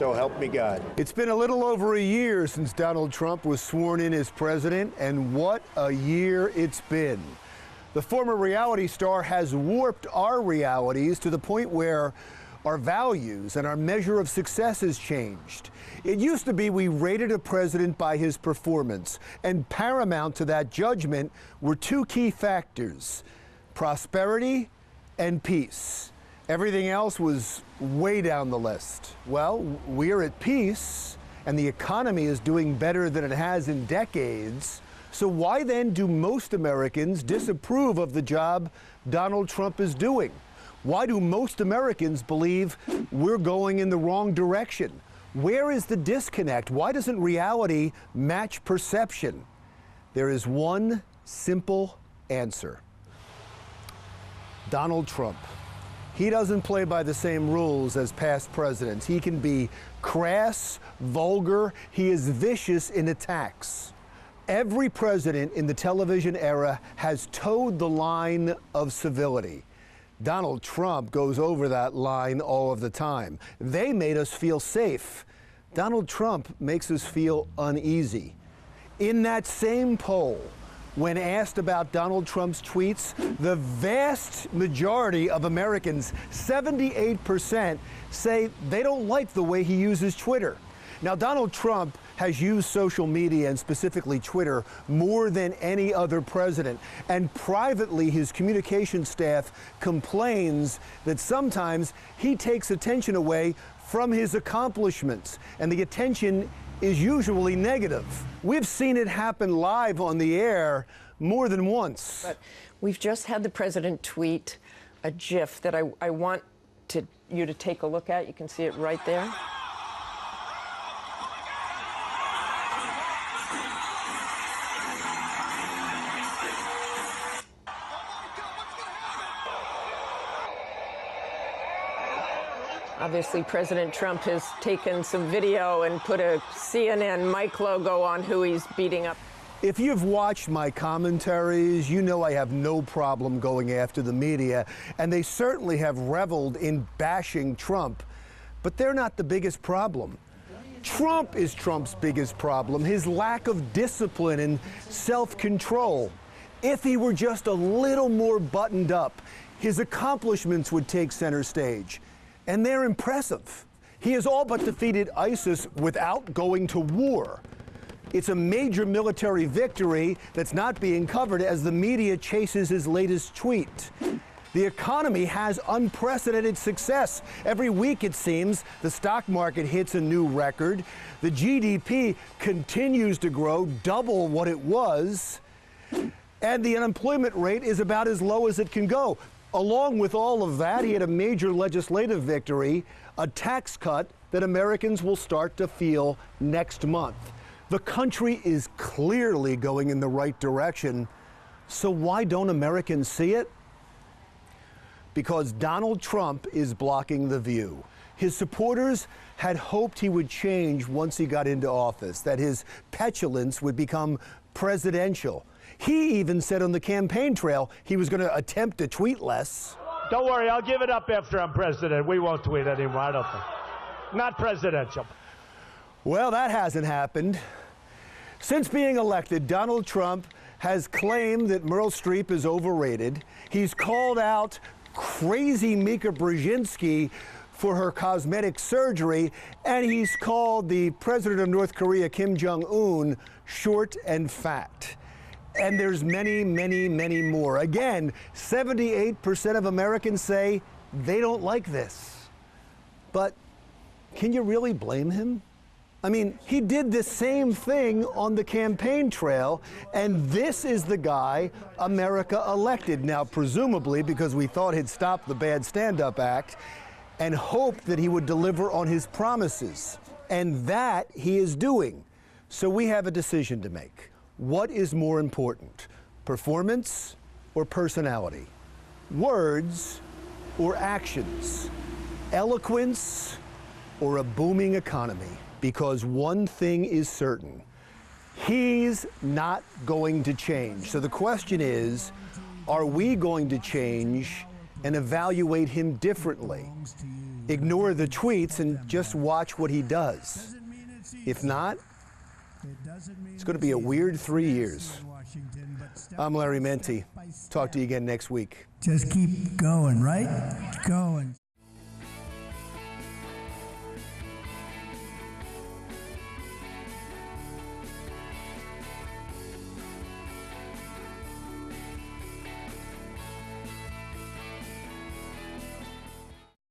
so help me God. It's been a little over a year since Donald Trump was sworn in as president, and what a year it's been. The former reality star has warped our realities to the point where our values and our measure of success has changed. It used to be we rated a president by his performance, and paramount to that judgment were two key factors: prosperity and peace. Everything else was way down the list. Well, we're at peace, and the economy is doing better than it has in decades. So why then do most Americans disapprove of the job Donald Trump is doing? Why do most Americans believe we're going in the wrong direction? Where is the disconnect? Why doesn't reality match perception? There is one simple answer: Donald Trump. He doesn't play by the same rules as past presidents. He can be crass, vulgar, he is vicious in attacks. Every president in the television era has towed the line of civility. Donald Trump goes over that line all of the time. They made us feel safe. Donald Trump makes us feel uneasy. In that same poll, when asked about Donald Trump's tweets, the vast majority of Americans, 78%, say they don't like the way he uses Twitter. Now, Donald Trump has used social media, and specifically Twitter, more than any other president. And privately, his communication staff complains that sometimes he takes attention away from his accomplishments, and the attention is usually negative. We've seen it happen live on the air more than once. But we've just had the president tweet a GIF that I want you to take a look at. You can see it right there. Obviously, President Trump has taken some video and put a CNN Mike logo on who he's beating up. If you've watched my commentaries, you know I have no problem going after the media, and they certainly have reveled in bashing Trump. But they're not the biggest problem. Trump is Trump's biggest problem, his lack of discipline and self-control. If he were just a little more buttoned up, his accomplishments would take center stage. And they're impressive. He has all but defeated ISIS without going to war. It's a major military victory that's not being covered as the media chases his latest tweet. The economy has unprecedented success. Every week, it seems, the stock market hits a new record. The GDP continues to grow, double what it was. And the unemployment rate is about as low as it can go. Along with all of that, he had a major legislative victory, a tax cut that Americans will start to feel next month. The country is clearly going in the right direction. So why don't Americans see it? Because Donald Trump is blocking the view. His supporters had hoped he would change once he got into office, that his petulance would become presidential. He even said on the campaign trail he was going to attempt to tweet less. Don't worry, I'll give it up after I'm president. We won't tweet anymore, I don't think. Not presidential. Well, that hasn't happened. Since being elected, Donald Trump has claimed that Meryl Streep is overrated. He's called out crazy Mika Brzezinski for her cosmetic surgery, and he's called the president of North Korea, Kim Jong-un, short and fat. And there's many, many, many more. Again, 78% of Americans say they don't like this. But can you really blame him? I mean, he did the same thing on the campaign trail, and this is the guy America elected. Now, presumably because we thought he'd stop the bad stand-up act and hoped that he would deliver on his promises. And that he is doing. So we have a decision to make. What is more important, performance or personality? Words or actions? Eloquence or a booming economy? Because one thing is certain, he's not going to change. So the question is, are we going to change and evaluate him differently? ignore the tweets and just watch what he does. If not, it's going to be a weird 3 years. I'm Larry Menti. Talk to you again next week. Just keep going, right? Going.